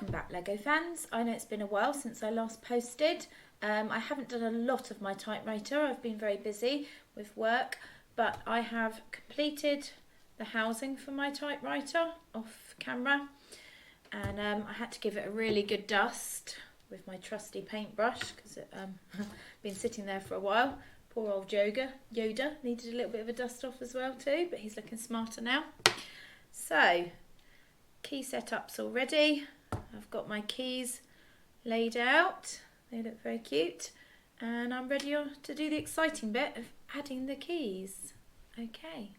Welcome back, Lego fans. I know it's been a while since I last posted. I haven't done a lot of my typewriter. I've been very busy with work, but I have completed the housing for my typewriter off camera, and I had to give it a really good dust with my trusty paintbrush because it been sitting there for a while. Poor old Yoda needed a little bit of a dust off as well too, but he's looking smarter now. So, key setups all ready. I've got my keys laid out. They look very cute. And I'm ready to do the exciting bit of adding the keys. Okay.